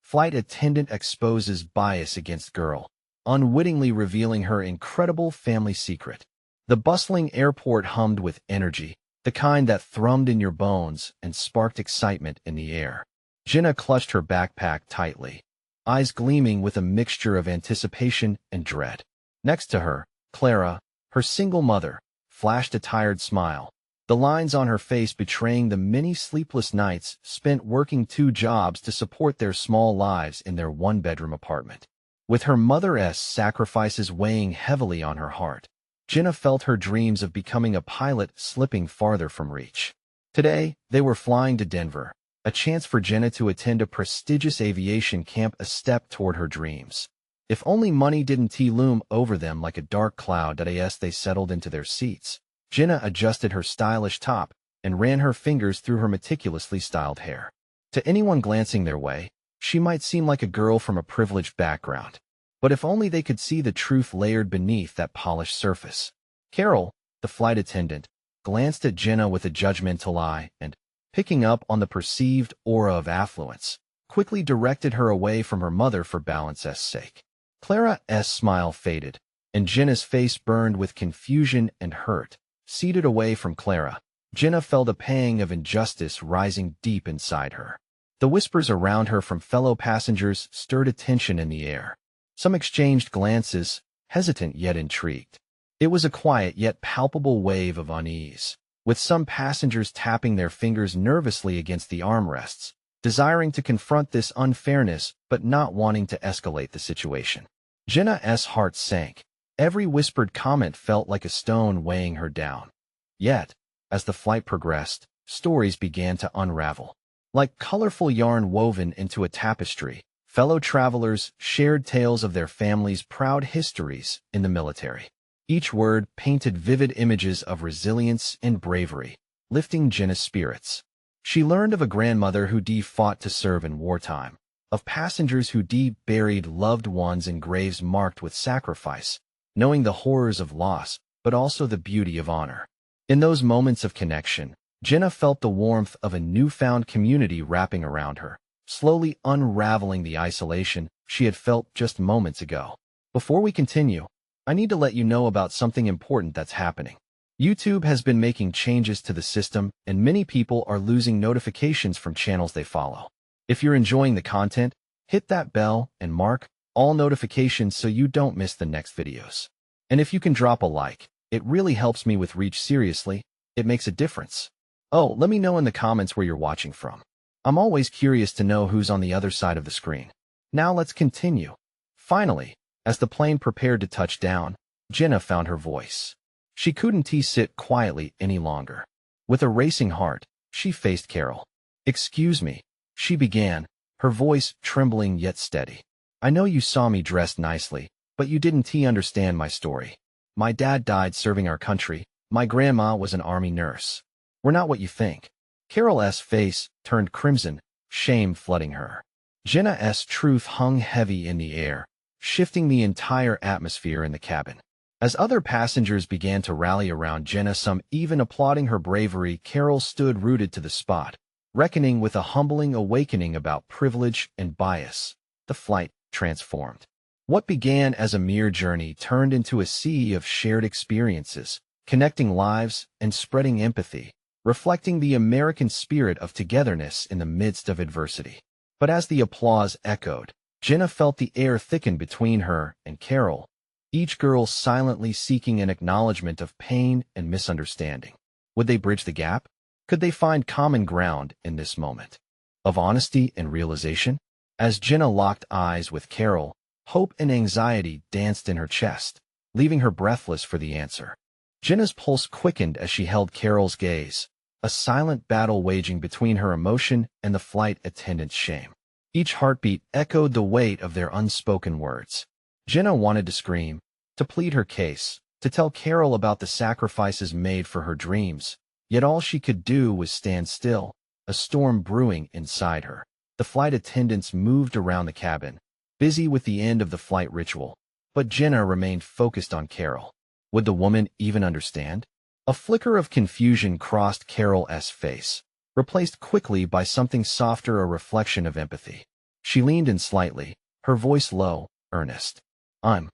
Flight attendant exposes bias against girl, unwittingly revealing her incredible family secret. The bustling airport hummed with energy, the kind that thrummed in your bones and sparked excitement in the air. Jenna clutched her backpack tightly, eyes gleaming with a mixture of anticipation and dread. Next to her, Clara, her single mother, flashed a tired smile, the lines on her face betraying the many sleepless nights spent working 2 jobs to support their small lives in their 1-bedroom apartment. With her mother's sacrifices weighing heavily on her heart, Jenna felt her dreams of becoming a pilot slipping farther from reach. Today, they were flying to Denver, a chance for Jenna to attend a prestigious aviation camp, a step toward her dreams. If only money didn't loom over them like a dark cloud as they settled into their seats. Jenna adjusted her stylish top and ran her fingers through her meticulously styled hair. To anyone glancing their way, she might seem like a girl from a privileged background. But if only they could see the truth layered beneath that polished surface. Carol, the flight attendant, glanced at Jenna with a judgmental eye and, picking up on the perceived aura of affluence, quickly directed her away from her mother for balance's sake. Clara's smile faded, and Jenna's face burned with confusion and hurt. Seated away from Clara, Jenna felt a pang of injustice rising deep inside her. The whispers around her from fellow passengers stirred a tension in the air. Some exchanged glances, hesitant yet intrigued. It was a quiet yet palpable wave of unease, with some passengers tapping their fingers nervously against the armrests, desiring to confront this unfairness but not wanting to escalate the situation. Jenna's heart sank. Every whispered comment felt like a stone weighing her down. Yet, as the flight progressed, stories began to unravel. Like colorful yarn woven into a tapestry, fellow travelers shared tales of their families' proud histories in the military. Each word painted vivid images of resilience and bravery, lifting Jenna's spirits. She learned of a grandmother who fought to serve in wartime, of passengers who buried loved ones in graves marked with sacrifice, knowing the horrors of loss, but also the beauty of honor. In those moments of connection, Jenna felt the warmth of a newfound community wrapping around her, slowly unraveling the isolation she had felt just moments ago. Before we continue, I need to let you know about something important that's happening. YouTube has been making changes to the system, and many people are losing notifications from channels they follow. If you're enjoying the content, hit that bell and mark all notifications so you don't miss the next videos. And if you can drop a like, it really helps me with reach. Seriously, it makes a difference. Oh, let me know in the comments where you're watching from. I'm always curious to know who's on the other side of the screen. Now let's continue. Finally, as the plane prepared to touch down, Jenna found her voice. She couldn't sit quietly any longer. With a racing heart, she faced Carol. "Excuse me," she began, her voice trembling yet steady. "I know you saw me dressed nicely, but you didn't understand my story. My dad died serving our country. My grandma was an army nurse. We're not what you think." Carol's face turned crimson, shame flooding her. Jenna's truth hung heavy in the air, shifting the entire atmosphere in the cabin. As other passengers began to rally around Jenna, some even applauding her bravery, Carol stood rooted to the spot, reckoning with a humbling awakening about privilege and bias. The flight transformed. What began as a mere journey turned into a sea of shared experiences, connecting lives and spreading empathy, reflecting the American spirit of togetherness in the midst of adversity. But as the applause echoed, Jenna felt the air thicken between her and Carol, each girl silently seeking an acknowledgement of pain and misunderstanding. Would they bridge the gap? Could they find common ground in this moment of honesty and realization? As Jenna locked eyes with Carol, hope and anxiety danced in her chest, leaving her breathless for the answer. Jenna's pulse quickened as she held Carol's gaze, a silent battle waging between her emotion and the flight attendant's shame. Each heartbeat echoed the weight of their unspoken words. Jenna wanted to scream, to plead her case, to tell Carol about the sacrifices made for her dreams, yet all she could do was stand still, a storm brewing inside her. The flight attendants moved around the cabin, busy with the end of the flight ritual, but Jenna remained focused on Carol. Would the woman even understand? A flicker of confusion crossed Carol's face, replaced quickly by something softer, a reflection of empathy. She leaned in slightly, her voice low, earnest. I'm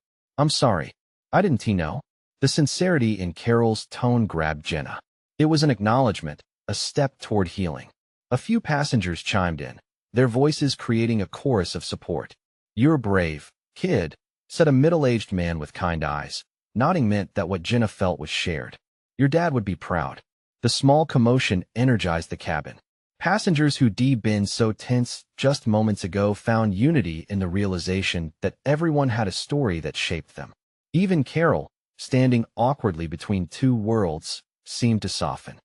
sorry. I didn't know. The sincerity in Carol's tone grabbed Jenna. It was an acknowledgement, a step toward healing. A few passengers chimed in, their voices creating a chorus of support. "You're brave, kid," said a middle-aged man with kind eyes. Nodding meant that what Jenna felt was shared. "Your dad would be proud." The small commotion energized the cabin. Passengers who'd been so tense just moments ago found unity in the realization that everyone had a story that shaped them. Even Carol, standing awkwardly between two worlds, seemed to soften.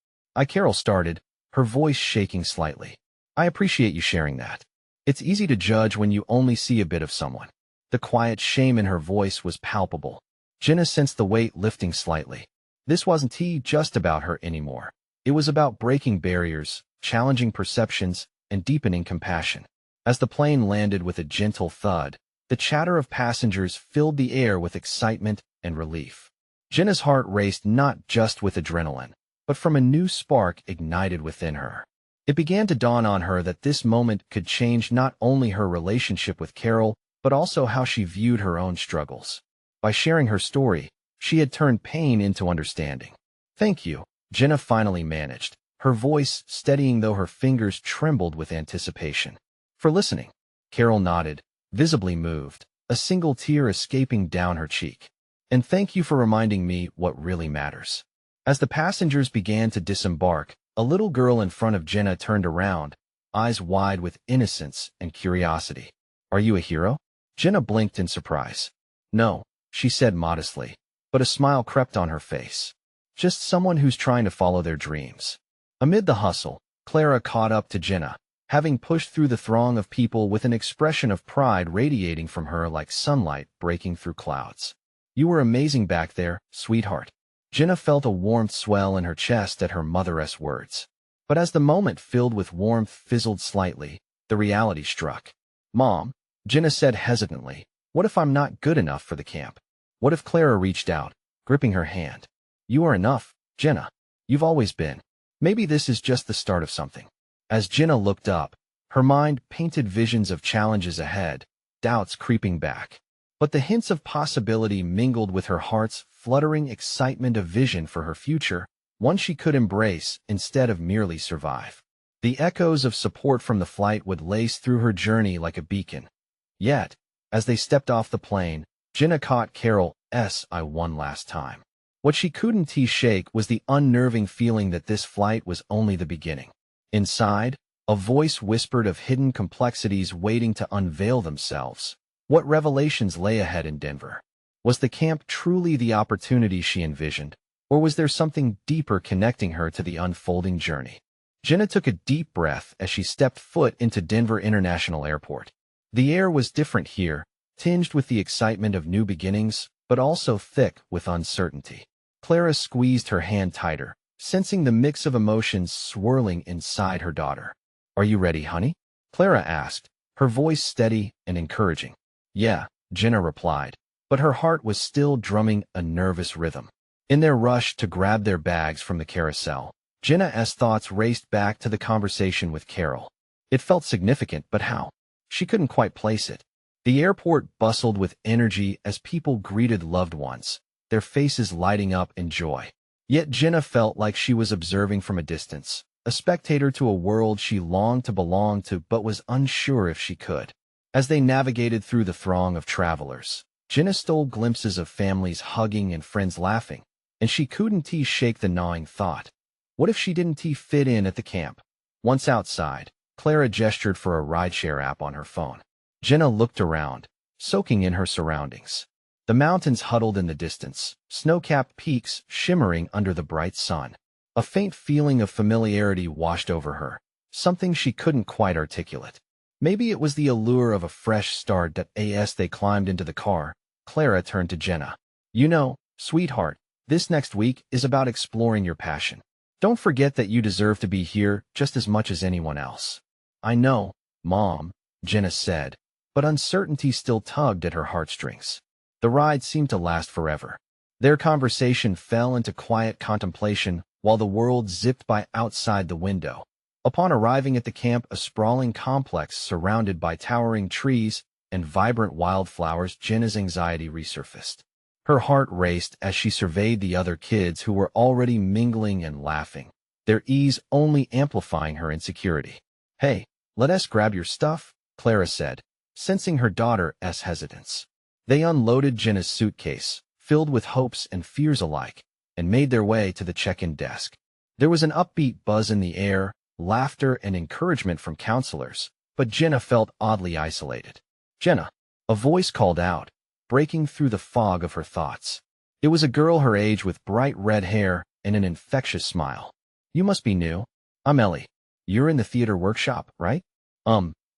Carol started, her voice shaking slightly. "I appreciate you sharing that. It's easy to judge when you only see a bit of someone." The quiet shame in her voice was palpable. Jenna sensed the weight lifting slightly. This wasn't just about her anymore. It was about breaking barriers, challenging perceptions, and deepening compassion. As the plane landed with a gentle thud, the chatter of passengers filled the air with excitement and relief. Jenna's heart raced not just with adrenaline, but from a new spark ignited within her. It began to dawn on her that this moment could change not only her relationship with Carol, but also how she viewed her own struggles. By sharing her story, she had turned pain into understanding. "Thank you," Jenna finally managed, her voice steadying though her fingers trembled with anticipation. "For listening." Carol nodded, visibly moved, a single tear escaping down her cheek. "And thank you for reminding me what really matters." As the passengers began to disembark, a little girl in front of Jenna turned around, eyes wide with innocence and curiosity. "Are you a hero?" Jenna blinked in surprise. "No," she said modestly, but a smile crept on her face. "Just someone who's trying to follow their dreams." Amid the hustle, Clara caught up to Jenna, having pushed through the throng of people with an expression of pride radiating from her like sunlight breaking through clouds. "You were amazing back there, sweetheart." Jenna felt a warmth swell in her chest at her mother's words. But as the moment filled with warmth fizzled slightly, the reality struck. "Mom," Jenna said hesitantly, "what if I'm not good enough for the camp?" What if Clara reached out, gripping her hand? "You are enough, Jenna. You've always been. Maybe this is just the start of something." As Jenna looked up, her mind painted visions of challenges ahead, doubts creeping back. But the hints of possibility mingled with her heart's fluttering excitement of vision for her future, one she could embrace instead of merely survive. The echoes of support from the flight would lace through her journey like a beacon. Yet, as they stepped off the plane, Jenna caught Carol's eye one last time. What she couldn't shake was the unnerving feeling that this flight was only the beginning. Inside, a voice whispered of hidden complexities waiting to unveil themselves. What revelations lay ahead in Denver? Was the camp truly the opportunity she envisioned, or was there something deeper connecting her to the unfolding journey? Jenna took a deep breath as she stepped foot into Denver International Airport. The air was different here, tinged with the excitement of new beginnings, but also thick with uncertainty. Clara squeezed her hand tighter, sensing the mix of emotions swirling inside her daughter. "Are you ready, honey?" Clara asked, her voice steady and encouraging. "Yeah," Jenna replied, but her heart was still drumming a nervous rhythm. In their rush to grab their bags from the carousel, Jenna's thoughts raced back to the conversation with Carol. It felt significant, but how? She couldn't quite place it. The airport bustled with energy as people greeted loved ones, their faces lighting up in joy. Yet Jenna felt like she was observing from a distance, a spectator to a world she longed to belong to but was unsure if she could. As they navigated through the throng of travelers, Jenna stole glimpses of families hugging and friends laughing, and she couldn't shake the gnawing thought. What if she didn't fit in at the camp? Once outside, Clara gestured for a rideshare app on her phone. Jenna looked around, soaking in her surroundings. The mountains huddled in the distance, snow-capped peaks shimmering under the bright sun. A faint feeling of familiarity washed over her, something she couldn't quite articulate. Maybe it was the allure of a fresh start that as they climbed into the car, Clara turned to Jenna. "You know, sweetheart, this next week is about exploring your passion. Don't forget that you deserve to be here just as much as anyone else." "I know, Mom," Jenna said, but uncertainty still tugged at her heartstrings. The ride seemed to last forever. Their conversation fell into quiet contemplation while the world zipped by outside the window. Upon arriving at the camp, a sprawling complex surrounded by towering trees and vibrant wildflowers, Jenna's anxiety resurfaced. Her heart raced as she surveyed the other kids who were already mingling and laughing, their ease only amplifying her insecurity. "Hey, let us grab your stuff," Clara said, sensing her daughter's hesitance. They unloaded Jenna's suitcase, filled with hopes and fears alike, and made their way to the check-in desk. There was an upbeat buzz in the air, laughter and encouragement from counselors, but Jenna felt oddly isolated. "Jenna," a voice called out, breaking through the fog of her thoughts. It was a girl her age with bright red hair and an infectious smile. "You must be new. I'm Ellie. You're in the theater workshop, right?"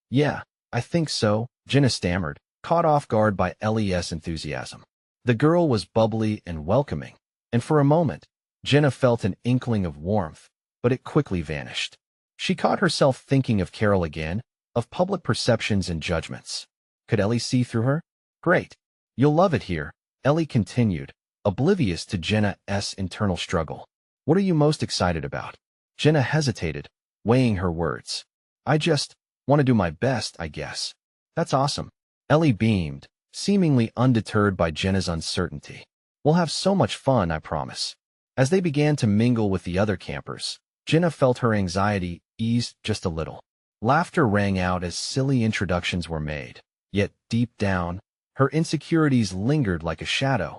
Yeah, I think so," Jenna stammered, caught off guard by Ellie's enthusiasm. The girl was bubbly and welcoming, and for a moment, Jenna felt an inkling of warmth, but it quickly vanished. She caught herself thinking of Carol again, of public perceptions and judgments. Could Ellie see through her? "Great. You'll love it here," Ellie continued, oblivious to Jenna's internal struggle. "What are you most excited about?" Jenna hesitated, weighing her words. "I just want to do my best, I guess." "That's awesome." Ellie beamed, seemingly undeterred by Jenna's uncertainty. "We'll have so much fun, I promise." As they began to mingle with the other campers, Jenna felt her anxiety ease just a little. Laughter rang out as silly introductions were made, yet deep down, her insecurities lingered like a shadow.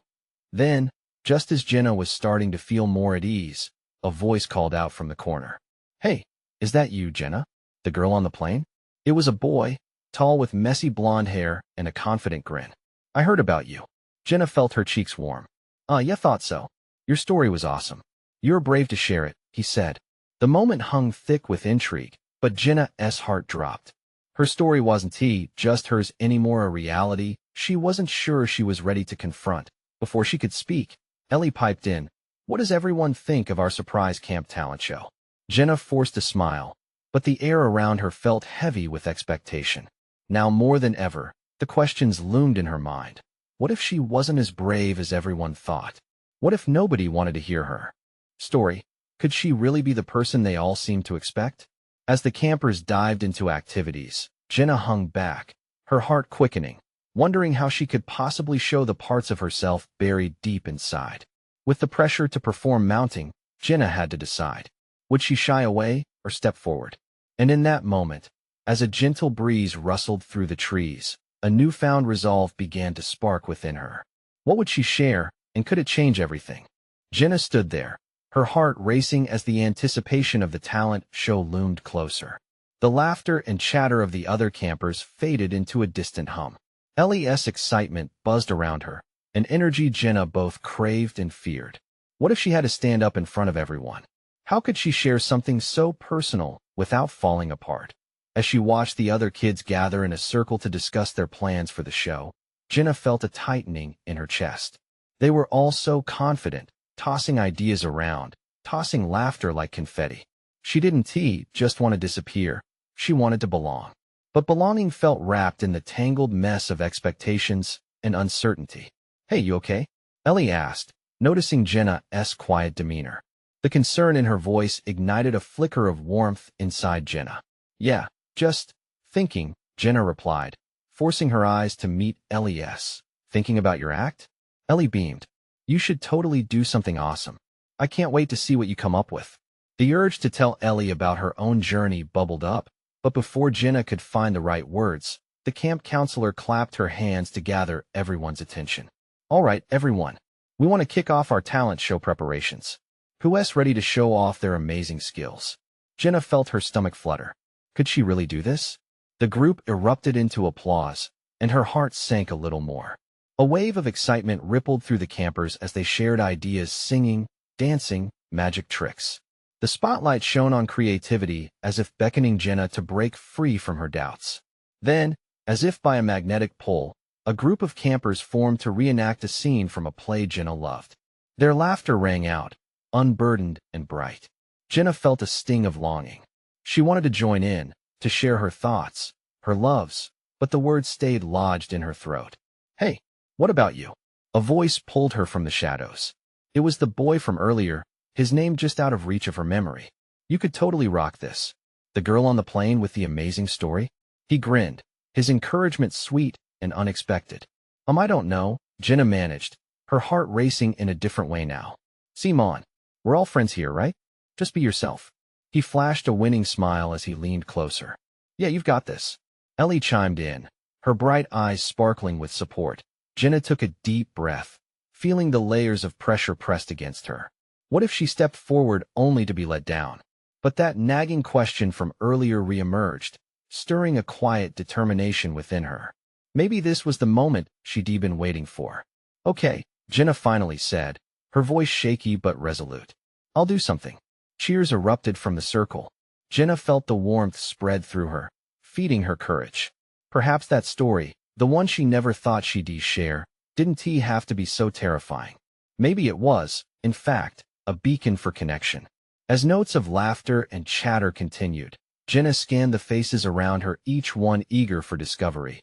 Then, just as Jenna was starting to feel more at ease, a voice called out from the corner. "Hey, is that you, Jenna? The girl on the plane?" It was a boy, tall with messy blonde hair and a confident grin. "I heard about you." Jenna felt her cheeks warm. Yeah, thought so. Your story was awesome. You're brave to share it," he said. The moment hung thick with intrigue, but Jenna's heart dropped. Her story wasn't just hers anymore, a reality she wasn't sure she was ready to confront. Before she could speak, Ellie piped in, "What does everyone think of our surprise camp talent show?" Jenna forced a smile, but the air around her felt heavy with expectation. Now more than ever, the questions loomed in her mind. What if she wasn't as brave as everyone thought? What if nobody wanted to hear her story? Could she really be the person they all seemed to expect? As the campers dived into activities, Jenna hung back, her heart quickening, wondering how she could possibly show the parts of herself buried deep inside. With the pressure to perform mounting, Jenna had to decide. Would she shy away or step forward? And in that moment, as a gentle breeze rustled through the trees, a newfound resolve began to spark within her. What would she share, and could it change everything? Jenna stood there, her heart racing as the anticipation of the talent show loomed closer. The laughter and chatter of the other campers faded into a distant hum. Ellie's excitement buzzed around her, an energy Jenna both craved and feared. What if she had to stand up in front of everyone? How could she share something so personal without falling apart? As she watched the other kids gather in a circle to discuss their plans for the show, Jenna felt a tightening in her chest. They were all so confident, tossing ideas around, tossing laughter like confetti. She didn't just want to disappear. She wanted to belong. But belonging felt wrapped in the tangled mess of expectations and uncertainty. "Hey, you okay?" Ellie asked, noticing Jenna's quiet demeanor. The concern in her voice ignited a flicker of warmth inside Jenna. "Yeah, just thinking," Jenna replied, forcing her eyes to meet Ellie's. "Thinking about your act?" Ellie beamed. "You should totally do something awesome. I can't wait to see what you come up with." The urge to tell Ellie about her own journey bubbled up, but before Jenna could find the right words, the camp counselor clapped her hands to gather everyone's attention. "All right, everyone. We want to kick off our talent show preparations. Who's ready to show off their amazing skills?" Jenna felt her stomach flutter. Could she really do this? The group erupted into applause, and her heart sank a little more. A wave of excitement rippled through the campers as they shared ideas, singing, dancing, magic tricks. The spotlight shone on creativity as if beckoning Jenna to break free from her doubts. Then, as if by a magnetic pull, a group of campers formed to reenact a scene from a play Jenna loved. Their laughter rang out, unburdened and bright. Jenna felt a sting of longing. She wanted to join in, to share her thoughts, her loves, but the words stayed lodged in her throat. "Hey, what about you?" A voice pulled her from the shadows. It was the boy from earlier, his name just out of reach of her memory. "You could totally rock this." The girl on the plane with the amazing story? He grinned, his encouragement sweet and unexpected. I don't know, Jenna managed, her heart racing in a different way now. Simon, we're all friends here, right? Just be yourself. He flashed a winning smile as he leaned closer. Yeah, you've got this. Ellie chimed in, her bright eyes sparkling with support. Jenna took a deep breath, feeling the layers of pressure pressed against her. What if she stepped forward only to be let down? But that nagging question from earlier reemerged, stirring a quiet determination within her. Maybe this was the moment she'd been waiting for. Okay, Jenna finally said, her voice shaky but resolute. I'll do something. Cheers erupted from the circle. Jenna felt the warmth spread through her, feeding her courage. Perhaps that story, the one she never thought she'd share, didn't have to be so terrifying. Maybe it was, in fact, a beacon for connection. As notes of laughter and chatter continued, Jenna scanned the faces around her, each one eager for discovery,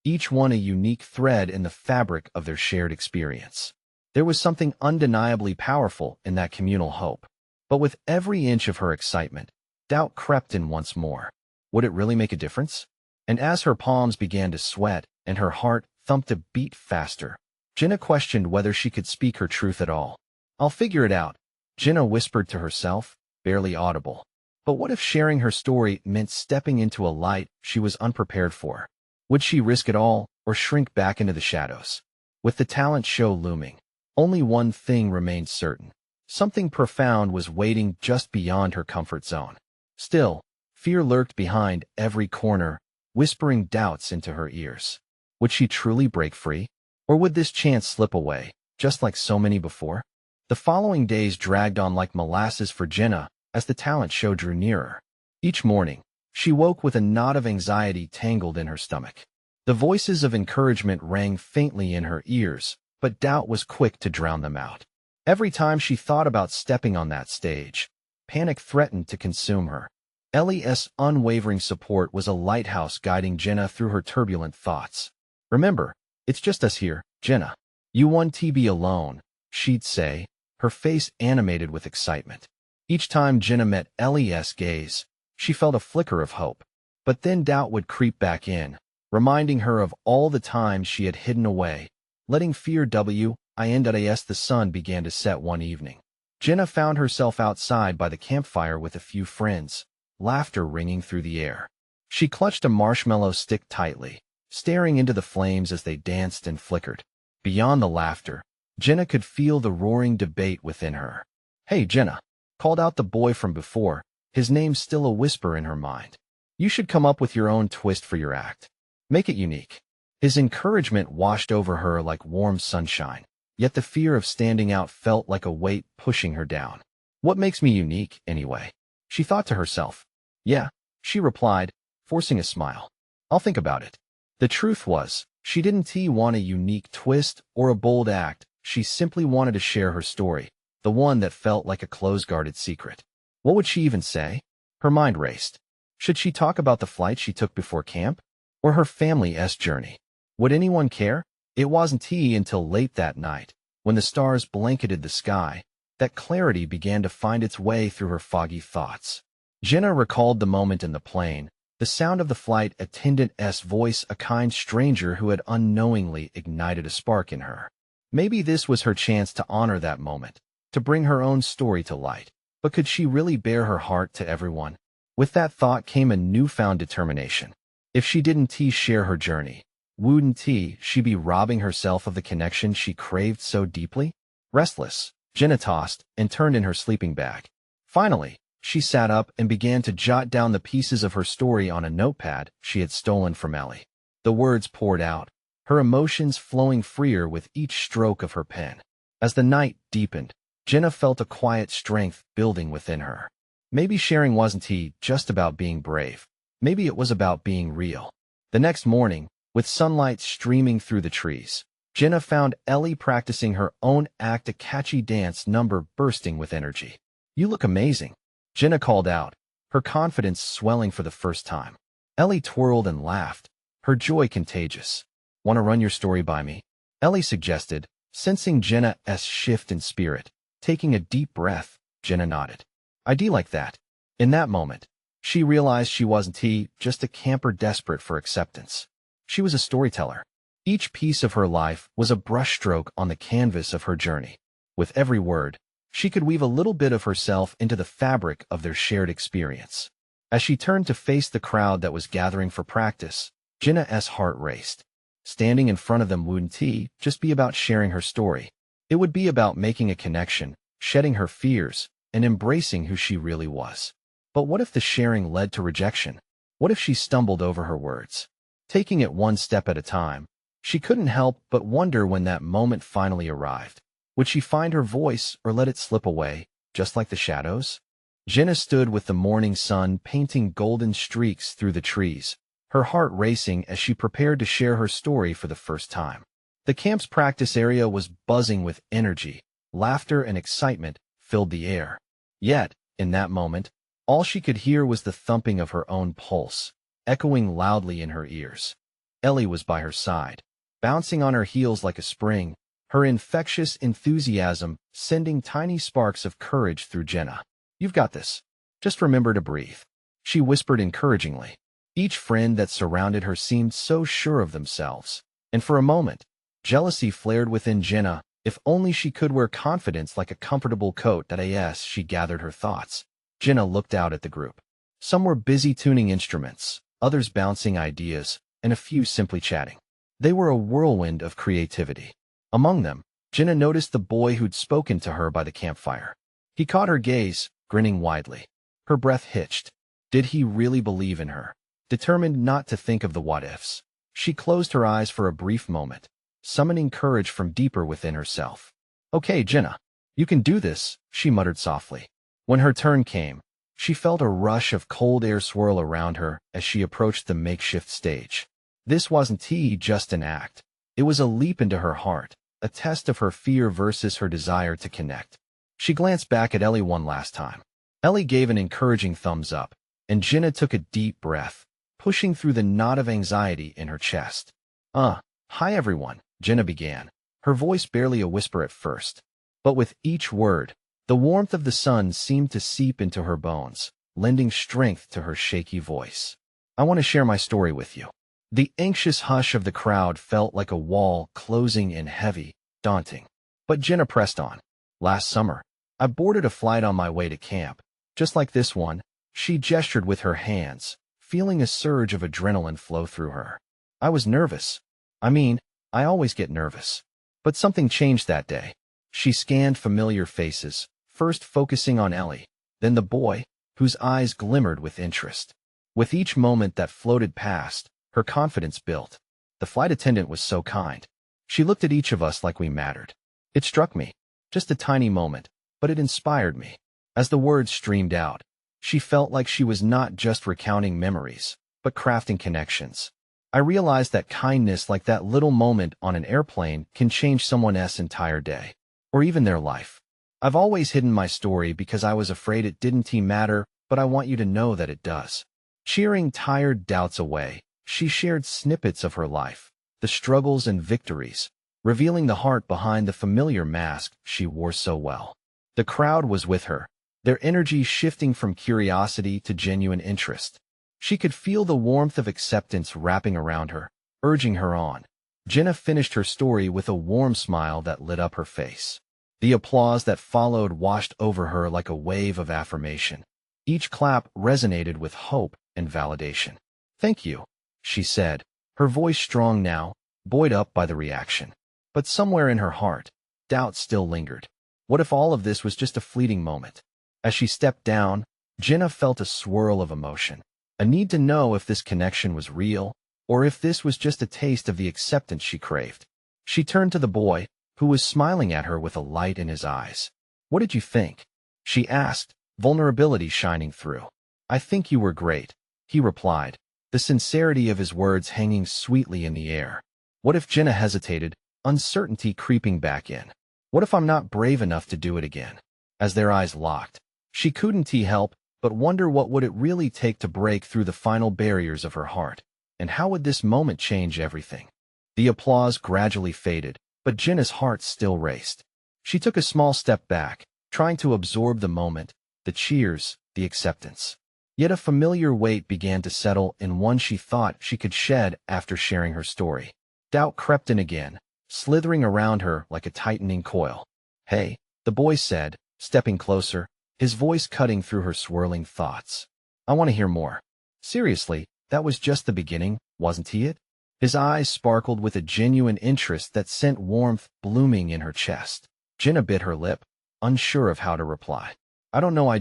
each one a unique thread in the fabric of their shared experience. There was something undeniably powerful in that communal hope. But with every inch of her excitement, doubt crept in once more. Would it really make a difference? And as her palms began to sweat and her heart thumped a beat faster, Jenna questioned whether she could speak her truth at all. I'll figure it out, Jenna whispered to herself, barely audible. But what if sharing her story meant stepping into a light she was unprepared for? Would she risk it all or shrink back into the shadows? With the talent show looming, only one thing remained certain. Something profound was waiting just beyond her comfort zone. Still, fear lurked behind every corner, whispering doubts into her ears. Would she truly break free? Or would this chance slip away, just like so many before? The following days dragged on like molasses for Jenna as the talent show drew nearer. Each morning, she woke with a knot of anxiety tangled in her stomach. The voices of encouragement rang faintly in her ears, but doubt was quick to drown them out. Every time she thought about stepping on that stage, panic threatened to consume her. Ellie's unwavering support was a lighthouse guiding Jenna through her turbulent thoughts. Remember, it's just us here, Jenna. You won't be alone, she'd say, her face animated with excitement. Each time Jenna met Ellie's gaze, she felt a flicker of hope. But then doubt would creep back in, reminding her of all the times she had hidden away, letting fear as the sun began to set one evening. Jenna found herself outside by the campfire with a few friends, laughter ringing through the air. She clutched a marshmallow stick tightly, staring into the flames as they danced and flickered. Beyond the laughter, Jenna could feel the roaring debate within her. Hey, Jenna, called out the boy from before, his name still a whisper in her mind. You should come up with your own twist for your act. Make it unique. His encouragement washed over her like warm sunshine. Yet the fear of standing out felt like a weight pushing her down. What makes me unique, anyway? She thought to herself. Yeah, she replied, forcing a smile. I'll think about it. The truth was, she didn't want a unique twist or a bold act. She simply wanted to share her story, the one that felt like a close-guarded secret. What would she even say? Her mind raced. Should she talk about the flight she took before camp? Or her family's journey? Would anyone care? It wasn't until late that night, when the stars blanketed the sky, that clarity began to find its way through her foggy thoughts. Jenna recalled the moment in the plane, the sound of the flight attendant's voice, a kind stranger who had unknowingly ignited a spark in her. Maybe this was her chance to honor that moment, to bring her own story to light. But could she really bare her heart to everyone? With that thought came a newfound determination. If she didn't share her journey, wouldn't she be robbing herself of the connection she craved so deeply? Restless, Jenna tossed and turned in her sleeping bag. Finally, she sat up and began to jot down the pieces of her story on a notepad she had stolen from Ellie. The words poured out, her emotions flowing freer with each stroke of her pen. As the night deepened, Jenna felt a quiet strength building within her. Maybe sharing wasn't just about being brave. Maybe it was about being real. The next morning, with sunlight streaming through the trees, Jenna found Ellie practicing her own act, a catchy dance number bursting with energy. You look amazing, Jenna called out, her confidence swelling for the first time. Ellie twirled and laughed, her joy contagious. Want to run your story by me? Ellie suggested, sensing Jenna's shift in spirit. Taking a deep breath, Jenna nodded. I'd like that. In that moment, She realized she wasn't just a camper desperate for acceptance. She was a storyteller. Each piece of her life was a brushstroke on the canvas of her journey. With every word, she could weave a little bit of herself into the fabric of their shared experience. As she turned to face the crowd that was gathering for practice, Jenna's heart raced. Standing in front of them wouldn't just be about sharing her story. It would be about making a connection, shedding her fears, and embracing who she really was. But what if the sharing led to rejection? What if she stumbled over her words? Taking it one step at a time, she couldn't help but wonder when that moment finally arrived. Would she find her voice or let it slip away, just like the shadows? Jenna stood with the morning sun painting golden streaks through the trees, her heart racing as she prepared to share her story for the first time. The camp's practice area was buzzing with energy, laughter and excitement filled the air. Yet, in that moment, all she could hear was the thumping of her own pulse, echoing loudly in her ears. Ellie was by her side, bouncing on her heels like a spring, her infectious enthusiasm sending tiny sparks of courage through Jenna. "You've got this. Just remember to breathe," she whispered encouragingly. Each friend that surrounded her seemed so sure of themselves, and for a moment, jealousy flared within Jenna. If only she could wear confidence like a comfortable coat. As she gathered her thoughts, Jenna looked out at the group. Some were busy tuning instruments, others bouncing ideas, and a few simply chatting. They were a whirlwind of creativity. Among them, Jenna noticed the boy who'd spoken to her by the campfire. He caught her gaze, grinning widely. Her breath hitched. Did he really believe in her? Determined not to think of the what-ifs, she closed her eyes for a brief moment, summoning courage from deeper within herself. "Okay, Jenna, you can do this," she muttered softly. When her turn came, she felt a rush of cold air swirl around her as she approached the makeshift stage. This wasn't just an act. It was a leap into her heart, a test of her fear versus her desire to connect. She glanced back at Ellie one last time. Ellie gave an encouraging thumbs up, and Jenna took a deep breath, pushing through the knot of anxiety in her chest. Hi everyone," Jenna began, her voice barely a whisper at first. But with each word, the warmth of the sun seemed to seep into her bones, lending strength to her shaky voice. "I want to share my story with you." The anxious hush of the crowd felt like a wall closing in heavy, daunting. But Jenna pressed on. "Last summer, I boarded a flight on my way to camp. Just like this one," she gestured with her hands, feeling a surge of adrenaline flow through her. "I was nervous. I always get nervous. But something changed that day." She scanned familiar faces, first focusing on Ellie, then the boy, whose eyes glimmered with interest. With each moment that floated past, her confidence built. The flight attendant was so kind. She looked at each of us like we mattered. It struck me. Just a tiny moment, but it inspired me. As the words streamed out, she felt like she was not just recounting memories, but crafting connections. I realized that kindness like that little moment on an airplane can change someone's entire day, or even their life. I've always hidden my story because I was afraid it didn't matter, but I want you to know that it does. Cheering tired doubts away, she shared snippets of her life, the struggles and victories, revealing the heart behind the familiar mask she wore so well. The crowd was with her, their energy shifting from curiosity to genuine interest. She could feel the warmth of acceptance wrapping around her, urging her on. Jenna finished her story with a warm smile that lit up her face. The applause that followed washed over her like a wave of affirmation. Each clap resonated with hope and validation. "Thank you," she said, her voice strong now, buoyed up by the reaction. But somewhere in her heart, doubt still lingered. What if all of this was just a fleeting moment? As she stepped down, Jenna felt a swirl of emotion, a need to know if this connection was real, or if this was just a taste of the acceptance she craved. She turned to the boy, who was smiling at her with a light in his eyes. "What did you think?" she asked, vulnerability shining through. "I think you were great," he replied, the sincerity of his words hanging sweetly in the air. What if Jenna hesitated, uncertainty creeping back in? What if I'm not brave enough to do it again? As their eyes locked, she couldn't help but wonder what would it really take to break through the final barriers of her heart, and how would this moment change everything? The applause gradually faded, but Jenna's heart still raced. She took a small step back, trying to absorb the moment, the cheers, the acceptance. Yet a familiar weight began to settle in one she thought she could shed after sharing her story. Doubt crept in again, slithering around her like a tightening coil. "Hey," the boy said, stepping closer, his voice cutting through her swirling thoughts. "I want to hear more." Seriously, that was just the beginning, wasn't it? His eyes sparkled with a genuine interest that sent warmth blooming in her chest. Jenna bit her lip, unsure of how to reply. "I don't know, I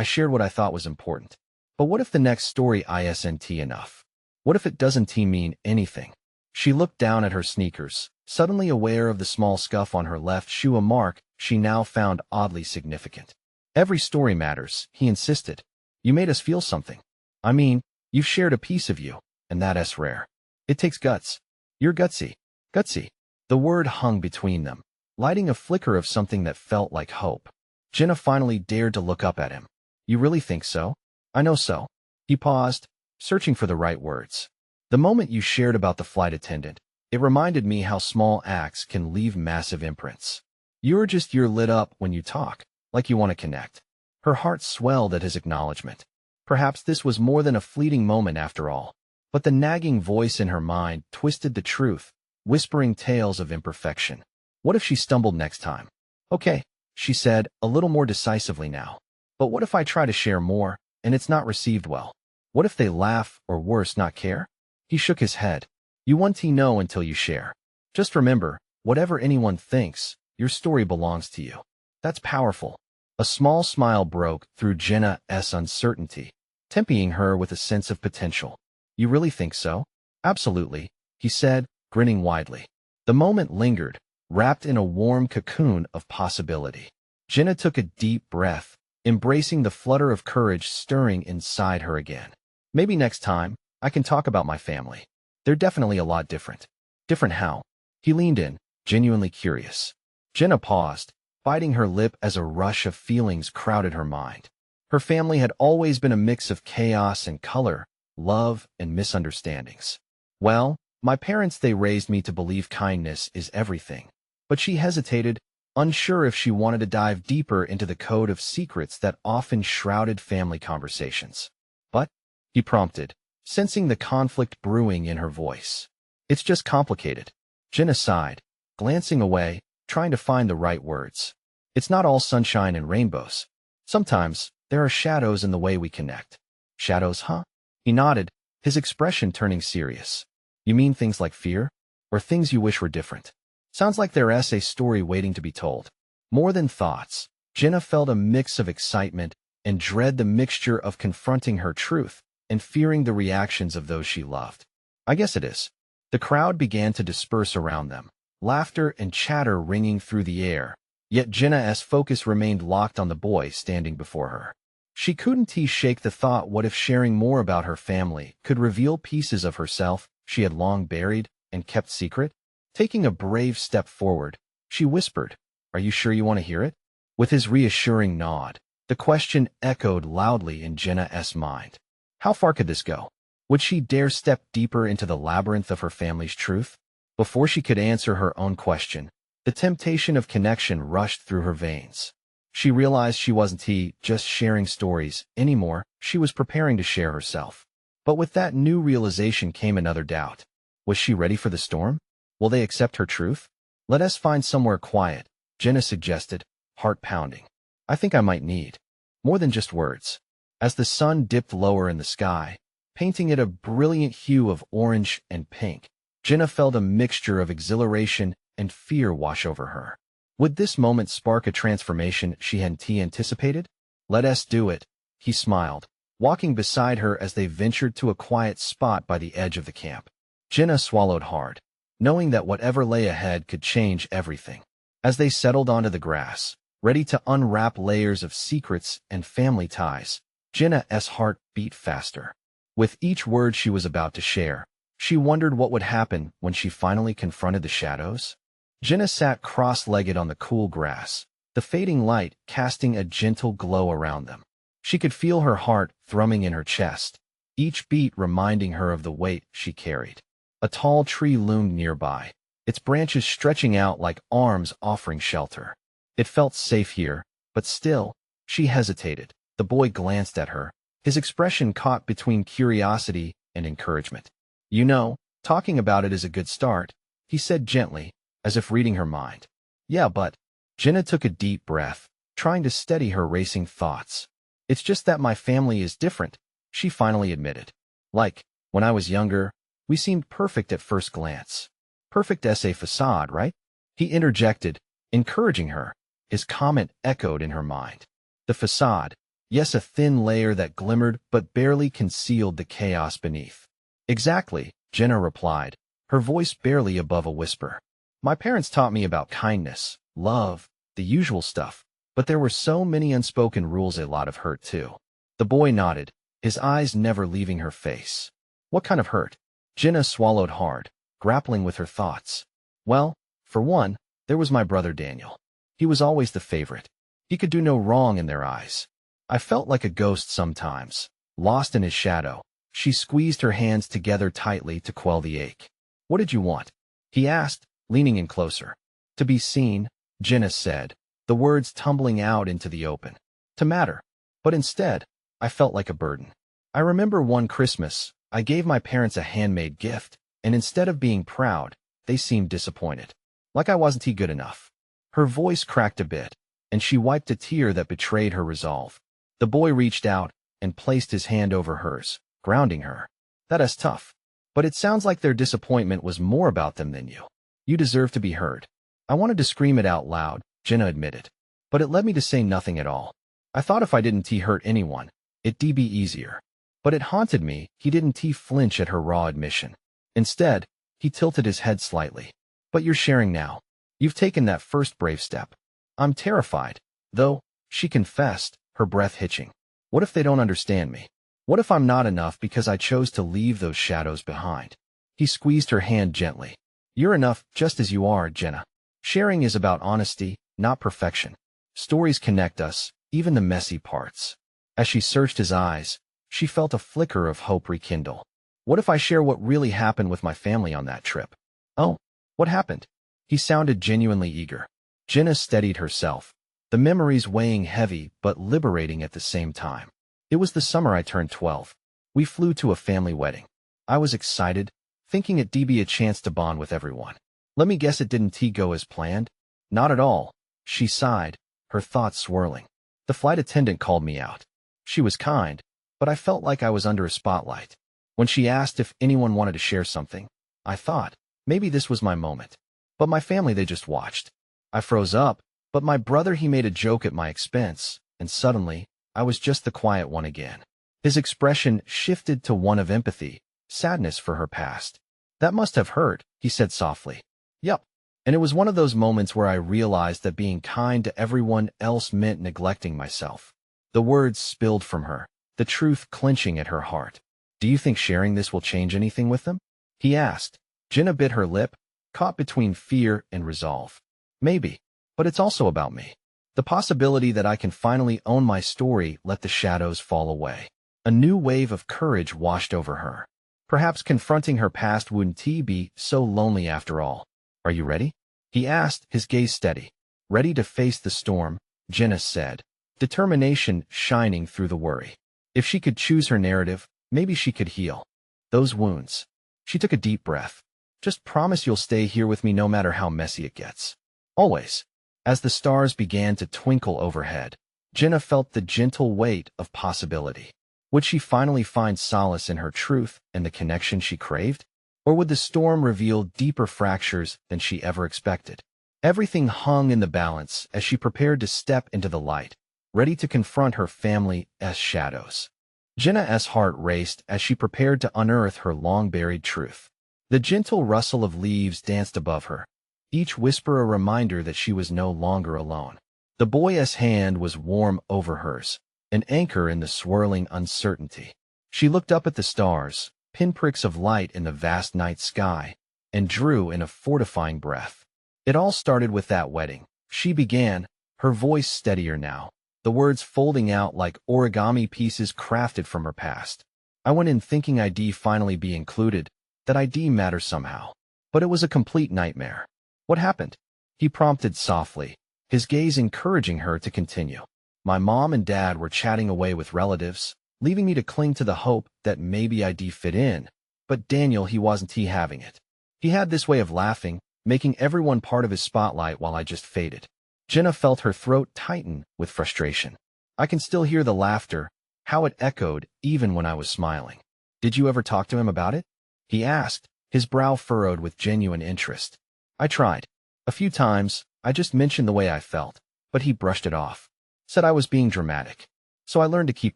shared what I thought was important. But what if the next story isn't enough? What if it doesn't mean anything?" She looked down at her sneakers, suddenly aware of the small scuff on her left shoe, a mark she now found oddly significant. "Every story matters," he insisted. "You made us feel something. I mean, you've shared a piece of you, and that's rare. It takes guts. You're gutsy." Gutsy. The word hung between them, lighting a flicker of something that felt like hope. Jenna finally dared to look up at him. "You really think so?" "I know so." He paused, searching for the right words. "The moment you shared about the flight attendant, it reminded me how small acts can leave massive imprints. You're lit up when you talk, like you want to connect." Her heart swelled at his acknowledgement. Perhaps this was more than a fleeting moment after all. But the nagging voice in her mind twisted the truth, whispering tales of imperfection. What if she stumbled next time? "Okay," she said, a little more decisively now. "But what if I try to share more, and it's not received well? What if they laugh, or worse, not care?" He shook his head. "You won't know until you share. Just remember, whatever anyone thinks, your story belongs to you." That's powerful. A small smile broke through Jenna's uncertainty, tempering her with a sense of potential. "You really think so?" "Absolutely," he said, grinning widely. The moment lingered, wrapped in a warm cocoon of possibility. Jenna took a deep breath, embracing the flutter of courage stirring inside her again. "Maybe next time, I can talk about my family. They're definitely a lot different." "Different how?" He leaned in, genuinely curious. Jenna paused, biting her lip as a rush of feelings crowded her mind. Her family had always been a mix of chaos and color, love and misunderstandings. "Well, my parents, they raised me to believe kindness is everything." But she hesitated, unsure if she wanted to dive deeper into the code of secrets that often shrouded family conversations. "But," he prompted, sensing the conflict brewing in her voice. "It's just complicated." Jenna sighed, glancing away, trying to find the right words. "It's not all sunshine and rainbows. Sometimes, there are shadows in the way we connect." "Shadows, huh?" He nodded, his expression turning serious. "You mean things like fear? Or things you wish were different?" "Sounds like there's a story waiting to be told." More than thoughts, Jenna felt a mix of excitement and dread, the mixture of confronting her truth and fearing the reactions of those she loved. "I guess it is." The crowd began to disperse around them, laughter and chatter ringing through the air, yet Jenna's focus remained locked on the boy standing before her. She couldn't shake the thought, what if sharing more about her family could reveal pieces of herself she had long buried and kept secret? Taking a brave step forward, she whispered, "Are you sure you want to hear it?" With his reassuring nod, the question echoed loudly in Jenna's mind. How far could this go? Would she dare step deeper into the labyrinth of her family's truth? Before she could answer her own question, the temptation of connection rushed through her veins. She realized she wasn't just sharing stories anymore, she was preparing to share herself. But with that new realization came another doubt. Was she ready for the storm? Will they accept her truth? "Let us find somewhere quiet," Jenna suggested, heart pounding. "I think I might need more than just words." As the sun dipped lower in the sky, painting it a brilliant hue of orange and pink, Jenna felt a mixture of exhilaration and fear wash over her. Would this moment spark a transformation she hadn't anticipated? "Let us do it," he smiled, walking beside her as they ventured to a quiet spot by the edge of the camp. Jenna swallowed hard, knowing that whatever lay ahead could change everything. As they settled onto the grass, ready to unwrap layers of secrets and family ties, Jenna's heart beat faster. With each word she was about to share, she wondered what would happen when she finally confronted the shadows. Jenna sat cross-legged on the cool grass, the fading light casting a gentle glow around them. She could feel her heart thrumming in her chest, each beat reminding her of the weight she carried. A tall tree loomed nearby, its branches stretching out like arms offering shelter. It felt safe here, but still, she hesitated. The boy glanced at her, his expression caught between curiosity and encouragement. "You know, talking about it is a good start," he said gently, as if reading her mind. "Yeah, but—" Jenna took a deep breath, trying to steady her racing thoughts. "It's just that my family is different," she finally admitted. "Like, when I was younger, we seemed perfect at first glance. Perfect as a facade, right?" He interjected, encouraging her. His comment echoed in her mind. The facade, yes, a thin layer that glimmered but barely concealed the chaos beneath. "Exactly," Jenna replied, her voice barely above a whisper. "My parents taught me about kindness, love, the usual stuff, but there were so many unspoken rules, a lot of hurt too." The boy nodded, his eyes never leaving her face. "What kind of hurt?" Jenna swallowed hard, grappling with her thoughts. "Well, for one, there was my brother Daniel. He was always the favorite. He could do no wrong in their eyes. I felt like a ghost sometimes, lost in his shadow." She squeezed her hands together tightly to quell the ache. "What did you want?" he asked, leaning in closer. "To be seen," Jenna said, the words tumbling out into the open. "To matter. But instead, I felt like a burden. I remember one Christmas, I gave my parents a handmade gift, and instead of being proud, they seemed disappointed. Like I wasn't good enough." Her voice cracked a bit, and she wiped a tear that betrayed her resolve. The boy reached out and placed his hand over hers, grounding her. "That is tough. But it sounds like their disappointment was more about them than you. You deserve to be heard." "I wanted to scream it out loud," Jenna admitted. "But it led me to say nothing at all. I thought if I didn't hurt anyone, it'd be easier." But it haunted me, he didn't flinch at her raw admission. Instead, he tilted his head slightly. "But you're sharing now. You've taken that first brave step." "I'm terrified, though," she confessed, her breath hitching. "What if they don't understand me? What if I'm not enough because I chose to leave those shadows behind?" He squeezed her hand gently. "You're enough just as you are, Jenna. Sharing is about honesty, not perfection. Stories connect us, even the messy parts." As she searched his eyes, she felt a flicker of hope rekindle. "What if I share what really happened with my family on that trip?" "Oh, what happened?" He sounded genuinely eager. Jenna steadied herself, the memories weighing heavy but liberating at the same time. "It was the summer I turned 12. We flew to a family wedding. I was excited, thinking it'd be a chance to bond with everyone. Let me guess, it didn't go as planned?" "Not at all," she sighed, her thoughts swirling. "The flight attendant called me out. She was kind, but I felt like I was under a spotlight. When she asked if anyone wanted to share something, I thought, maybe this was my moment. But my family, they just watched. I froze up, but my brother, he made a joke at my expense, and suddenly, I was just the quiet one again." His expression shifted to one of empathy, sadness for her past. "That must have hurt," he said softly. "Yup. And it was one of those moments where I realized that being kind to everyone else meant neglecting myself." The words spilled from her, the truth clenching at her heart. "Do you think sharing this will change anything with them?" he asked. Jenna bit her lip, caught between fear and resolve. "Maybe, but it's also about me. The possibility that I can finally own my story, let the shadows fall away." A new wave of courage washed over her. Perhaps confronting her past wouldn't be so lonely after all. "Are you ready?" he asked, his gaze steady. "Ready to face the storm," Jenna said, determination shining through the worry. If she could choose her narrative, maybe she could heal those wounds. She took a deep breath. "Just promise you'll stay here with me no matter how messy it gets." "Always." As the stars began to twinkle overhead, Jenna felt the gentle weight of possibility. Would she finally find solace in her truth and the connection she craved? Or would the storm reveal deeper fractures than she ever expected? Everything hung in the balance as she prepared to step into the light, ready to confront her family's shadows. Jenna's heart raced as she prepared to unearth her long-buried truth. The gentle rustle of leaves danced above her, each whisper a reminder that she was no longer alone. The boy's hand was warm over hers, an anchor in the swirling uncertainty. She looked up at the stars, pinpricks of light in the vast night sky, and drew in a fortifying breath. "It all started with that wedding," she began, her voice steadier now, the words folding out like origami pieces crafted from her past. "I went in thinking I'd finally be included, that I'd matter somehow. But it was a complete nightmare." "What happened?" he prompted softly, his gaze encouraging her to continue. "My mom and dad were chatting away with relatives, leaving me to cling to the hope that maybe I'd fit in. But Daniel, he wasn't having it. He had this way of laughing, making everyone part of his spotlight while I just faded. Jenna felt her throat tighten with frustration. I can still hear the laughter, how it echoed even when I was smiling. "Did you ever talk to him about it?" he asked, his brow furrowed with genuine interest. I tried. A few times, I just mentioned the way I felt, but he brushed it off. Said I was being dramatic. So I learned to keep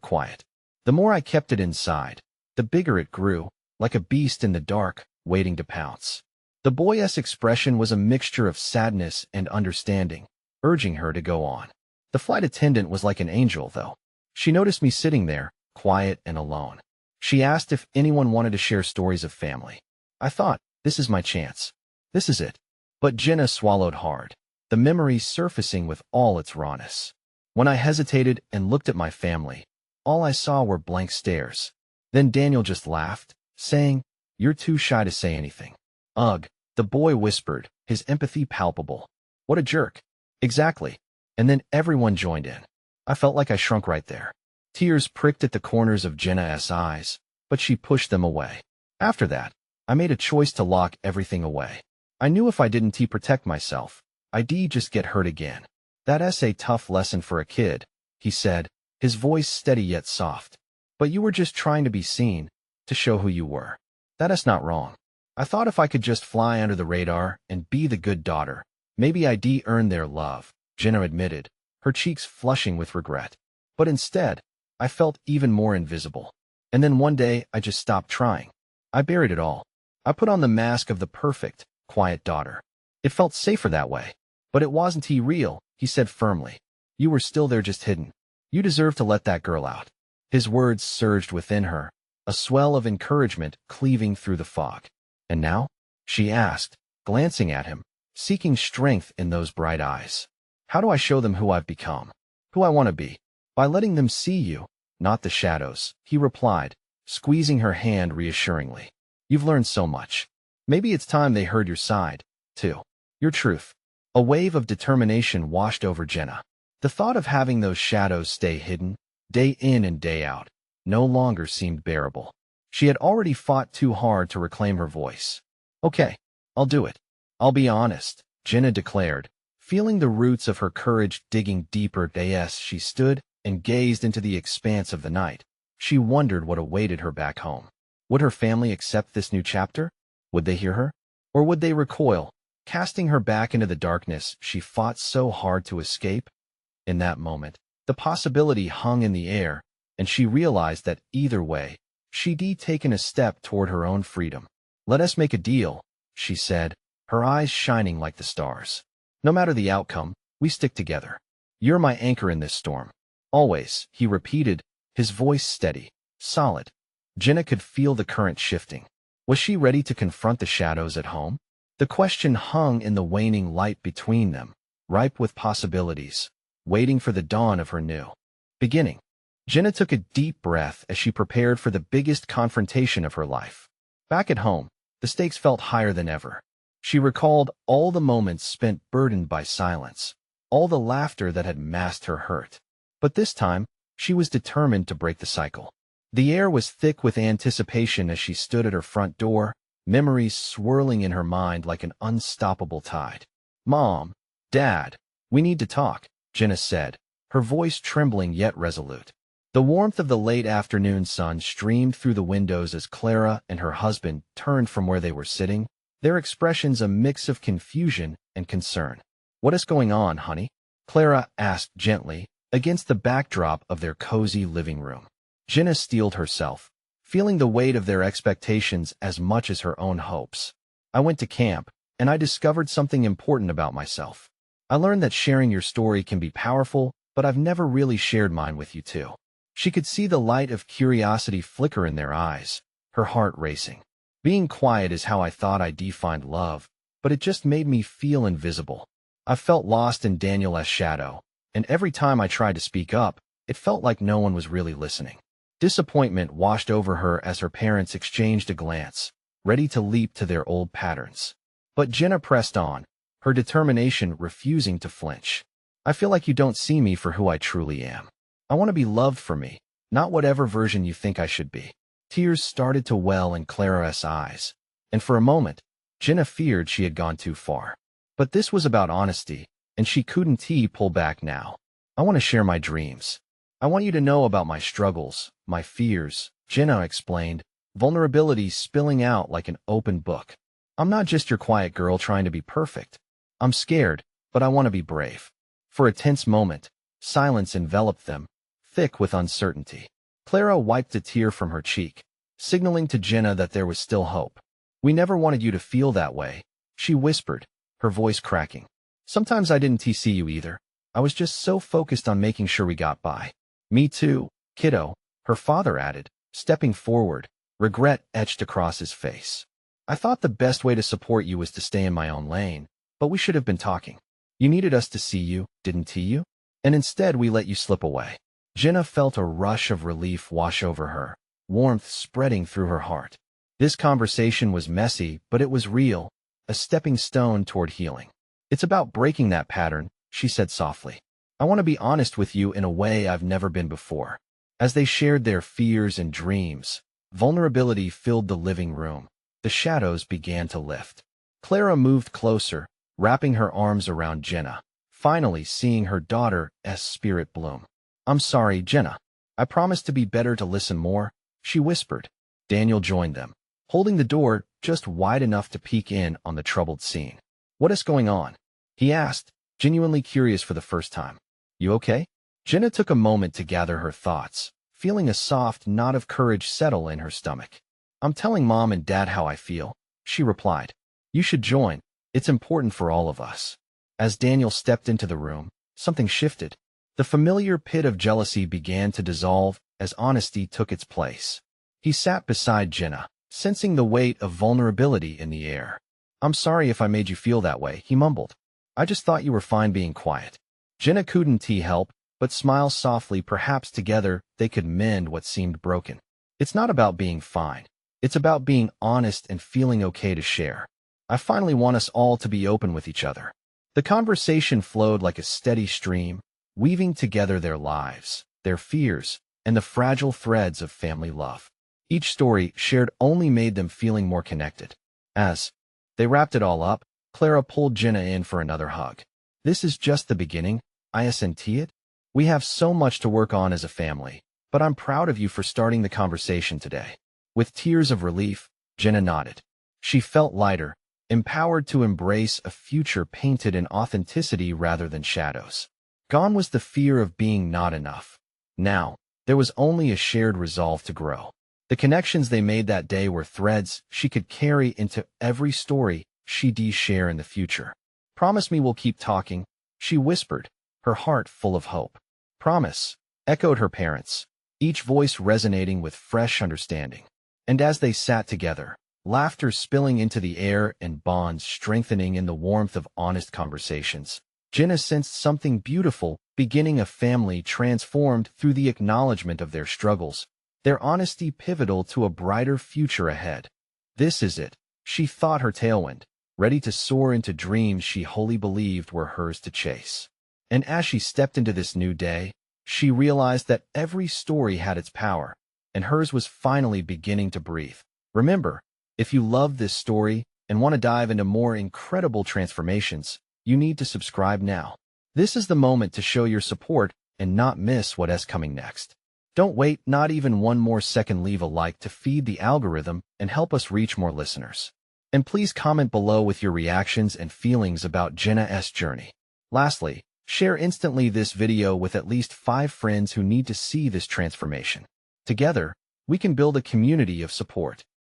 quiet. The more I kept it inside, the bigger it grew, like a beast in the dark, waiting to pounce. The boy's expression was a mixture of sadness and understanding, urging her to go on. The flight attendant was like an angel, though. She noticed me sitting there, quiet and alone. She asked if anyone wanted to share stories of family. I thought, this is my chance. This is it. But Jenna swallowed hard, the memory surfacing with all its rawness. When I hesitated and looked at my family, all I saw were blank stares. Then Daniel just laughed, saying, "You're too shy to say anything." "Ugh," the boy whispered, his empathy palpable. "What a jerk." "Exactly." And then everyone joined in. I felt like I shrunk right there. Tears pricked at the corners of Jenna's eyes, but she pushed them away. After that, I made a choice to lock everything away. I knew if I didn't protect myself, I'd just get hurt again. "That's a tough lesson for a kid," he said, his voice steady yet soft. "But you were just trying to be seen, to show who you were. That's not wrong. I thought if I could just fly under the radar and be the good daughter, maybe I'd earn their love," Jenna admitted, her cheeks flushing with regret. But instead, I felt even more invisible. And then one day, I just stopped trying. I buried it all. I put on the mask of the perfect, quiet daughter. It felt safer that way. "But it wasn't real," he said firmly. "You were still there, just hidden. You deserve to let that girl out." His words surged within her, a swell of encouragement cleaving through the fog. "And now?" she asked, glancing at him, seeking strength in those bright eyes. "How do I show them who I've become? Who I want to be?" "By letting them see you, not the shadows," he replied, squeezing her hand reassuringly. "You've learned so much. Maybe it's time they heard your side, too. Your truth." A wave of determination washed over Jenna. The thought of having those shadows stay hidden, day in and day out, no longer seemed bearable. She had already fought too hard to reclaim her voice. "Okay, I'll do it. I'll be honest," Jenna declared, feeling the roots of her courage digging deeper as she stood and gazed into the expanse of the night. She wondered what awaited her back home. Would her family accept this new chapter? Would they hear her? Or would they recoil, casting her back into the darkness she fought so hard to escape? In that moment, the possibility hung in the air, and she realized that either way, she'd taken a step toward her own freedom. "Let us make a deal," she said, her eyes shining like the stars. "No matter the outcome, we stick together. You're my anchor in this storm. Always," he repeated, his voice steady, solid. Jenna could feel the current shifting. Was she ready to confront the shadows at home? The question hung in the waning light between them, ripe with possibilities, waiting for the dawn of her new beginning. Jenna took a deep breath as she prepared for the biggest confrontation of her life. Back at home, the stakes felt higher than ever. She recalled all the moments spent burdened by silence, all the laughter that had masked her hurt. But this time, she was determined to break the cycle. The air was thick with anticipation as she stood at her front door, memories swirling in her mind like an unstoppable tide. "Mom, Dad, we need to talk," Jenna said, her voice trembling yet resolute. The warmth of the late afternoon sun streamed through the windows as Clara and her husband turned from where they were sitting, their expressions a mix of confusion and concern. "What is going on, honey?" Clara asked gently, against the backdrop of their cozy living room. Jenna steeled herself, feeling the weight of their expectations as much as her own hopes. "I went to camp, and I discovered something important about myself. I learned that sharing your story can be powerful, but I've never really shared mine with you too." She could see the light of curiosity flicker in their eyes, her heart racing. "Being quiet is how I thought I'd find love, but it just made me feel invisible. I felt lost in Daniel's shadow, and every time I tried to speak up, it felt like no one was really listening." Disappointment washed over her as her parents exchanged a glance, ready to leap to their old patterns. But Jenna pressed on, her determination refusing to flinch. "I feel like you don't see me for who I truly am. I want to be loved for me, not whatever version you think I should be. Tears started to well in Clara's eyes, and for a moment, Jenna feared she had gone too far. But this was about honesty, and she couldn't pull back now. I want to share my dreams. I want you to know about my struggles, my fears, Jenna explained, vulnerability spilling out like an open book. I'm not just your quiet girl trying to be perfect. I'm scared, but I want to be brave. For a tense moment, silence enveloped them, thick with uncertainty. Clara wiped a tear from her cheek, signaling to Jenna that there was still hope. We never wanted you to feel that way, she whispered, her voice cracking. Sometimes I didn't see you either. I was just so focused on making sure we got by. Me too, kiddo, her father added, stepping forward, regret etched across his face. I thought the best way to support you was to stay in my own lane, but we should have been talking. You needed us to see you, didn't you? And instead we let you slip away. Jenna felt a rush of relief wash over her, warmth spreading through her heart. This conversation was messy, but it was real, a stepping stone toward healing. It's about breaking that pattern, she said softly. I want to be honest with you in a way I've never been before. As they shared their fears and dreams, vulnerability filled the living room. The shadows began to lift. Clara moved closer, wrapping her arms around Jenna, finally seeing her daughter's spirit bloom. I'm sorry, Jenna. I promised to be better, to listen more, she whispered. Daniel joined them, holding the door just wide enough to peek in on the troubled scene. What is going on? He asked, genuinely curious for the first time. You okay? Jenna took a moment to gather her thoughts, feeling a soft knot of courage settle in her stomach. I'm telling Mom and Dad how I feel, she replied. You should join. It's important for all of us. As Daniel stepped into the room, something shifted. The familiar pit of jealousy began to dissolve as honesty took its place. He sat beside Jenna, sensing the weight of vulnerability in the air. I'm sorry if I made you feel that way, he mumbled. I just thought you were fine being quiet. Jenna couldn't help but smile softly. Perhaps together they could mend what seemed broken. It's not about being fine. It's about being honest and feeling okay to share. I finally want us all to be open with each other. The conversation flowed like a steady stream, weaving together their lives, their fears, and the fragile threads of family love. Each story shared only made them feeling more connected. As they wrapped it all up, Clara pulled Jenna in for another hug. This is just the beginning, isn't it? We have so much to work on as a family, but I'm proud of you for starting the conversation today. With tears of relief, Jenna nodded. She felt lighter, empowered to embrace a future painted in authenticity rather than shadows. Gone was the fear of being not enough. Now, there was only a shared resolve to grow. The connections they made that day were threads she could carry into every story she'd share in the future. Promise me we'll keep talking, she whispered, her heart full of hope. Promise, echoed her parents, each voice resonating with fresh understanding. And as they sat together, laughter spilling into the air and bonds strengthening in the warmth of honest conversations, Jenna sensed something beautiful, beginning a family transformed through the acknowledgement of their struggles, their honesty pivotal to a brighter future ahead. This is it, she thought, her tailwind, ready to soar into dreams she wholly believed were hers to chase. And as she stepped into this new day, she realized that every story had its power, and hers was finally beginning to breathe. Remember, if you love this story and want to dive into more incredible transformations, you need to subscribe now. This is the moment to show your support and not miss what's coming next. Don't wait not even one more second. Leave a like to feed the algorithm and help us reach more listeners. And please comment below with your reactions and feelings about Jenna's journey. Lastly, share instantly this video with at least 5 friends who need to see this transformation. Together, we can build a community of support.